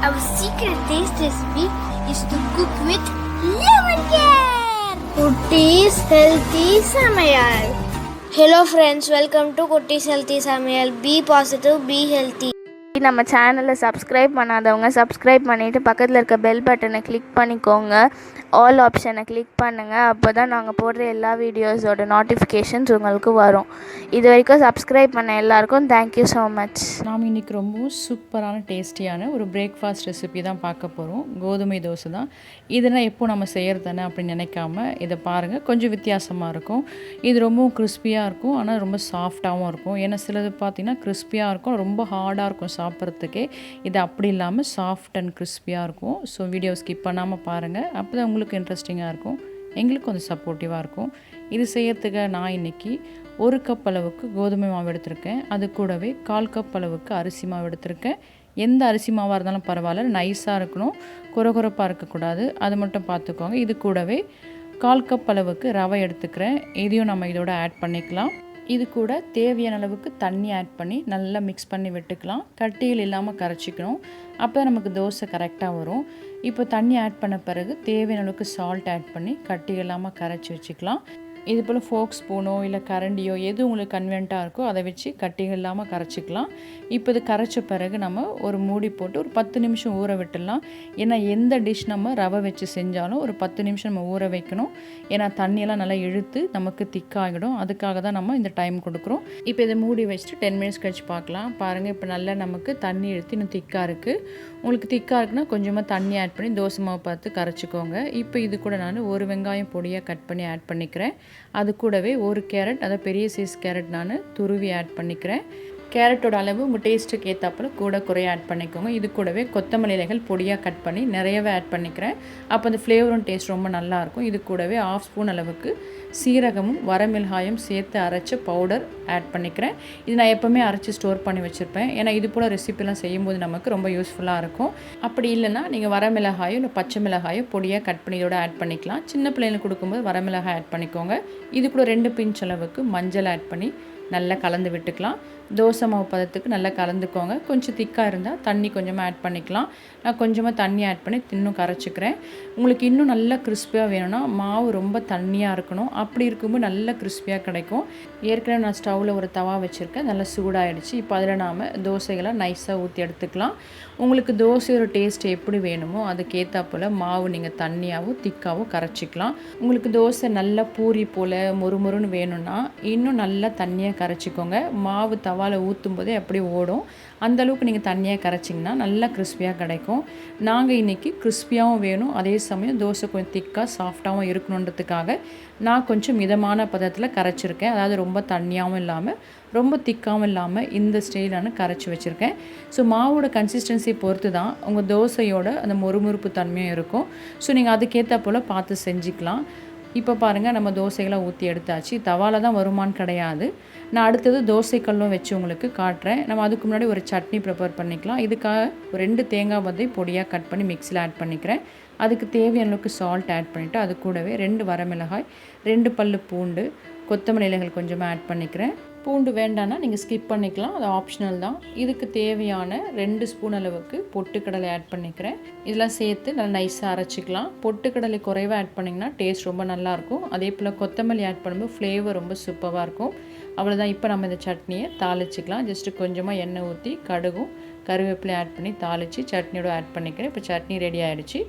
Our secret taste recipe is to cook with lemon care. Kutti's Healthy Samayal. Hello friends, welcome to Kutti's Healthy Samayal. Be positive, be healthy. நம்ம சேனலை subscribe பண்ணாதவங்க subscribe பண்ணிவிட்டு பக்கத்தில் இருக்க bell பட்டனை click பண்ணிக்கோங்க. All ஆப்ஷனை click பண்ணுங்கள். அப்போ தான் நாங்கள் போடுற எல்லா வீடியோஸோட நோட்டிஃபிகேஷன்ஸ் உங்களுக்கு வரும். இது வரைக்கும் சப்ஸ்கிரைப் பண்ண எல்லாருக்கும் தேங்க்யூ ஸோ மச். நாம் இன்றைக்கி ரொம்பவும் சூப்பரான டேஸ்டியான ஒரு பிரேக்ஃபாஸ்ட் ரெசிபி தான் பார்க்க போகிறோம். கோதுமை தோசை தான். இதெல்லாம் எப்போ நம்ம செய்கிறது தானே அப்படின்னு நினைக்காம இதை பாருங்கள். கொஞ்சம் வித்தியாசமாக இருக்கும். இது ரொம்பவும் கிறிஸ்பியாக இருக்கும், ஆனால் ரொம்ப சாஃப்டாகவும் இருக்கும். ஏன்னா சிலது பார்த்திங்கன்னா கிறிஸ்பியாக இருக்கும், ரொம்ப ஹார்டாக இருக்கும் சாப்பிட்றதுக்கே. இது அப்படி இல்லாமல் சாஃப்ட் அண்ட் கிறிஸ்பியாக இருக்கும். ஸோ வீடியோ ஸ்கிப் பண்ணாமல் பாருங்கள். அப்போ தான் உங்களுக்கு இன்ட்ரெஸ்டிங்காக இருக்கும், எங்களுக்கு கொஞ்சம் சப்போர்ட்டிவாக இருக்கும். இது செய்யறதுக்கு நான் இன்றைக்கி 1 கப் அளவுக்கு கோதுமை மாவு எடுத்திருக்கேன். அது கூடவே 1/4 கப் அளவுக்கு அரிசி மாவு எடுத்திருக்கேன். எந்த அரிசி மாவாக இருந்தாலும் பரவாயில்ல, நைஸாக இருக்கணும், குறகுறப்பாக இருக்கக்கூடாது, அது மட்டும் பார்த்துக்கோங்க. இது கூடவே 1/4 கப் அளவுக்கு ரவை எடுத்துக்கிறேன். இதையும் நம்ம இதோட ஆட் பண்ணிக்கலாம். இது கூட தேவையான அளவுக்கு தண்ணி ஆட் பண்ணி நல்லா மிக்ஸ் பண்ணி விட்டுக்கலாம். கட்டிகள் இல்லாமல் கரைச்சிக்கணும், அப்போ தான் நமக்கு தோசை கரெக்டாக வரும். இப்போ தண்ணி ஆட் பண்ண பிறகு தேவையான அளவுக்கு சால்ட் ஆட் பண்ணி கட்டிகள் இல்லாமல் கரைச்சி வச்சுக்கலாம். இது போல் ஃபோக் ஸ்பூனோ இல்லை கரண்டியோ எது உங்களுக்கு கன்வீனியண்ட்டாக இருக்கோ அதை வச்சு கட்டிகள் இல்லாமல் கரைச்சிக்கலாம். இப்போ இது கரைச்ச பிறகு நம்ம ஒரு மூடி போட்டு ஒரு 10 நிமிஷம் ஊற விட்டுடலாம். ஏன்னா எந்த டிஷ் நம்ம ரவை வச்சு செஞ்சாலும் ஒரு 10 நிமிஷம் நம்ம ஊற வைக்கணும். ஏன்னா தண்ணியெல்லாம் நல்லா இழுத்து நமக்கு திக்காகிடும். அதுக்காக தான் நம்ம இந்த டைம் கொடுக்குறோம். இப்போ இதை மூடி வச்சுட்டு 10 மினிட்ஸ் கழிச்சு பார்க்கலாம். பாருங்கள், இப்போ நல்லா நமக்கு தண்ணி இழுத்து இன்னும் திக்காக இருக்குது. உங்களுக்கு திக்காக இருக்குன்னா கொஞ்சமாக தண்ணி ஆட் பண்ணி தோசை மாவு பார்த்து கரைச்சிக்கோங்க. இப்போ இது கூட நான் 1 வெங்காயம் பொடியாக கட் பண்ணி ஆட் பண்ணிக்கிறேன். அது கூடவே 1 கேரட், அதாவது பெரிய சைஸ் கேரட் நான் துருவி ஆட் பண்ணிக்கிறேன். கேரட்டோட அளவு உங்கள் டேஸ்ட்டுக்கு ஏற்றாப்புல கூட குறைய ஆட் பண்ணிக்கோங்க. இது கூடவே கொத்தமல்லி இலைகள் பொடியாக கட் பண்ணி நிறையவே ஆட் பண்ணிக்கிறேன். அப்போ அந்த ஃப்ளேவரும் டேஸ்ட் ரொம்ப நல்லாயிருக்கும். இது கூடவே 1/2 ஸ்பூன் அளவுக்கு சீரகமும் வரமிளகாயும் சேர்த்து அரைச்ச பவுடர் ஆட் பண்ணிக்கிறேன். இது நான் எப்போவுமே அரைச்சி ஸ்டோர் பண்ணி வச்சுருப்பேன். ஏன்னா இது போல் ரெசிபிலாம் செய்யும்போது நமக்கு ரொம்ப யூஸ்ஃபுல்லாக இருக்கும். அப்படி இல்லைனா நீங்கள் வரமிளகாயோ இல்லை பச்சை மிளகாயோ பொடியாக கட் பண்ணி இதோட ஆட் பண்ணிக்கலாம். சின்ன பிள்ளைங்களுக்கு கொடுக்கும்போது வரமிளகாய் ஆட் பண்ணிக்கோங்க. இது கூட 2 பிஞ்ச் அளவுக்கு மஞ்சள் ஆட் பண்ணி நல்லா கலந்து விட்டுக்கலாம். தோசை மாவு பதத்துக்கு நல்லா கலந்துக்கோங்க. கொஞ்சம் திக்காக இருந்தால் தண்ணி கொஞ்சமாக ஆட் பண்ணிக்கலாம். நான் கொஞ்சமாக தண்ணி ஆட் பண்ணி இன்னும் கரைச்சிக்கிறேன். உங்களுக்கு இன்னும் நல்லா கிறிஸ்பியாக வேணும்னா மாவு ரொம்ப தண்ணியாக இருக்கணும். அப்படி இருக்கும்போது நல்லா கிறிஸ்பியாக கிடைக்கும். ஏற்கனவே நான் ஸ்டவ்வில் ஒரு தவா வச்சுருக்கேன், நல்லா சூடாகிடுச்சு. இப்போ அதில் நாம் தோசைகளை நைஸாக ஊற்றி எடுத்துக்கலாம். உங்களுக்கு தோசையோட டேஸ்ட் எப்படி வேணுமோ அதுக்கேற்றாப்புல மாவு நீங்கள் தண்ணியாகவும் திக்காகவும் கரைச்சிக்கலாம். உங்களுக்கு தோசை நல்லா பூரி போல் மொறுமொறுன்னு வேணும்னா இன்னும் நல்லா தண்ணியாக கரைச்சிக்கோங்க. மாவு தவாவில் ஊற்றும் போதே அப்படியே ஓடும். அந்தளவுக்கு நீங்கள் தண்ணியாக கரைச்சிங்கன்னா நல்லா கிறிஸ்பியாக கிடைக்கும். நாங்கள் இன்றைக்கி கிறிஸ்பியாகவும் வேணும், அதே சமயம் தோசை கொஞ்சம் திக்காக சாஃப்டாகவும் இருக்கணுன்றதுக்காக நான் கொஞ்சம் மிதமான பதத்தில் கரைச்சிருக்கேன். அதாவது ரொம்ப தண்ணியாகவும் இல்லாமல் ரொம்ப திக்காகவும் இல்லாமல் இந்த ஸ்டைலான கரைச்சி வச்சுருக்கேன். ஸோ மாவோட கன்சிஸ்டன்சி பொறுத்து தான் உங்கள் தோசையோட அந்த மொறுமொறுப்பு தன்மையும் இருக்கும். ஸோ நீங்கள் அதுக்கேற்ற போல் பார்த்து செஞ்சுக்கலாம். இப்போ பாருங்கள், நம்ம தோசைகளை ஊற்றி எடுத்தாச்சு. தவால தான் வருமானு கிடையாது. நான் அடுத்தது தோசைக்கல்லும் வச்சு உங்களுக்கு காட்டுறேன். நம்ம அதுக்கு முன்னாடி ஒரு சட்னி ப்ரிப்பேர் பண்ணிக்கலாம். இதுக்காக 2 தேங்காய் பத்தை பொடியாக கட் பண்ணி மிக்ஸியில் ஆட் பண்ணிக்கிறேன். அதுக்கு தேவையான அளவுக்கு சால்ட் ஆட் பண்ணிவிட்டு அது கூடவே 2 வரமிளகாய், 2 பல்லு பூண்டு, கொத்தமல்லி இலைகள் கொஞ்சமாக ஆட் பண்ணிக்கிறேன். பூண்டு வேண்டான்னா நீங்கள் ஸ்கிப் பண்ணிக்கலாம், அது ஆப்ஷனல் தான். இதுக்கு தேவையான 2 ஸ்பூன் அளவுக்கு பொட்டுக்கடலை ஆட் பண்ணிக்கிறேன். இதெல்லாம் சேர்த்து நல்லா நைஸாக அரைச்சிக்கலாம். பொட்டுக்கடலை குறைவாக ஆட் பண்ணிங்கன்னா டேஸ்ட் ரொம்ப நல்லாயிருக்கும். அதே போல் கொத்தமல்லி ஆட் பண்ணும்போது ஃப்ளேவர் ரொம்ப சூப்பராக இருக்கும். அவ்வளோதான். இப்போ நம்ம இந்த சட்னியை தாளிச்சிக்கலாம். ஜஸ்ட்டு கொஞ்சமாக எண்ணெய் ஊற்றி கடுகும் கருவேப்பிலை ஆட் பண்ணி தாளித்து சட்னியோட ஆட் பண்ணிக்கிறேன். இப்போ சட்னி ரெடி ஆகிடுச்சு.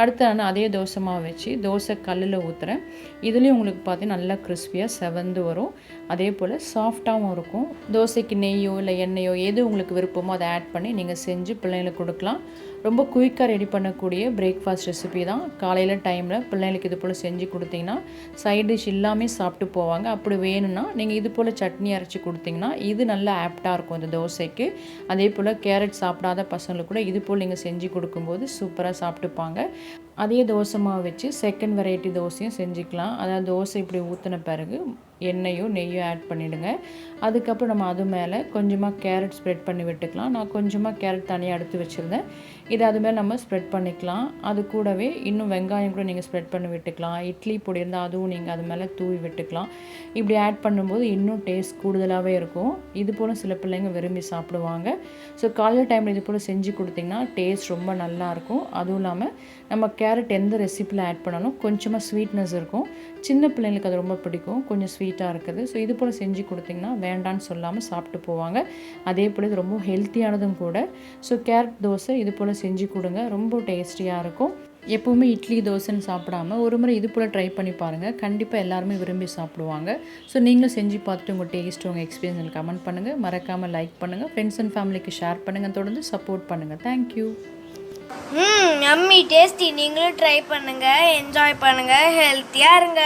அடுத்து நான் அதே தோசை மாவு வச்சு தோசை கல்லில் ஊற்றுறேன். இதுலேயும் உங்களுக்கு பார்த்தீங்கன்னா நல்லா கிறிஸ்பியாக செவந்து வரும். அதே போல் சாஃப்டாகவும் இருக்கும். தோசைக்கு நெய்யோ இல்லை எண்ணெயோ எது உங்களுக்கு விருப்பமோ அதை ஆட் பண்ணி நீங்கள் செஞ்சு பிள்ளைங்களுக்கு கொடுக்கலாம். ரொம்ப குயிக்காக ரெடி பண்ணக்கூடிய பிரேக்ஃபாஸ்ட் ரெசிபி தான். காலையில் டைமில் பிள்ளைங்களுக்கு இது போல் செஞ்சு கொடுத்தீங்கன்னா சைட் டிஷ் எல்லாமே சாப்பிட்டு போவாங்க. அப்படி வேணும்னா நீங்கள் இது போல் சட்னி அரைச்சி கொடுத்தீங்கன்னா இது நல்லா ஆப்டாக இருக்கும் இந்த தோசைக்கு. அதே போல் கேரட் சாப்பிடாத பசங்களுக்கு கூட இது போல் நீங்கள் செஞ்சு கொடுக்கும்போது சூப்பராக சாப்பிட்டுப்பாங்க. அதே தோசை மாவு வச்சு செகண்ட் வெரைட்டி தோசையும் செஞ்சுக்கலாம். அதாவது தோசை இப்படி ஊற்றின பிறகு எண்ணெயோ நெய்யோ ஆட் பண்ணிவிடுங்க. அதுக்கப்புறம் நம்ம அது மேலே கொஞ்சமாக கேரட் ஸ்ப்ரெட் பண்ணி விட்டுக்கலாம். நான் கொஞ்சமாக கேரட் தனியாக எடுத்து வச்சுருந்தேன். இதை அது மேலே நம்ம ஸ்ப்ரெட் பண்ணிக்கலாம். அது கூடவே இன்னும் வெங்காயம் கூட நீங்கள் ஸ்ப்ரெட் பண்ணி விட்டுக்கலாம். இட்லி பொடி இருந்தால் அதுவும் நீங்கள் அது மேலே தூவி விட்டுக்கலாம். இப்படி ஆட் பண்ணும்போது இன்னும் டேஸ்ட் கூடுதலாகவே இருக்கும். இது போல் சில பிள்ளைங்க விரும்பி சாப்பிடுவாங்க. ஸோ காலையில் டைமில் இது போல் செஞ்சு கொடுத்திங்கன்னா டேஸ்ட் ரொம்ப நல்லாயிருக்கும். அதுவும் இல்லாமல் நம்ம கேரட் எந்த ரெசிப்பியில் ஆட் பண்ணாலும் கொஞ்சமாக ஸ்வீட்னஸ் இருக்கும். சின்ன பிள்ளைங்களுக்கு அது ரொம்ப பிடிக்கும், கொஞ்சம் ஸ்வீட்டாக இருக்குது. ஸோ இது போல் செஞ்சு கொடுத்திங்கன்னா வேண்டான்னு சொல்லாமல் சாப்பிட்டு போவாங்க. அதே போல் இது ரொம்ப ஹெல்த்தியானதும் கூட. ஸோ கேரட் தோசை இது போல் செஞ்சு கொடுங்க, ரொம்ப டேஸ்டியாக இருக்கும். எப்போவுமே இட்லி தோசைன்னு சாப்பிடாம ஒரு முறை இது போல் ட்ரை பண்ணி பாருங்கள். கண்டிப்பாக எல்லாருமே விரும்பி சாப்பிடுவாங்க. ஸோ நீங்களும் செஞ்சு பார்த்துட்டு உங்கள் டேஸ்ட் உங்கள் எக்ஸ்பீரியன்ஸ் கமெண்ட் பண்ணுங்கள். மறக்காமல் லைக் பண்ணுங்கள், ஃப்ரெண்ட்ஸ் அண்ட் ஃபேமிலிக்கு ஷேர் பண்ணுங்கள், தொடர்ந்து சப்போர்ட் பண்ணுங்கள். தேங்க்யூ. Yummy tasty. நீங்களும் ட்ரை பண்ணுங்கள், என்ஜாய் பண்ணுங்கள், ஹெல்த்தியாக இருங்க.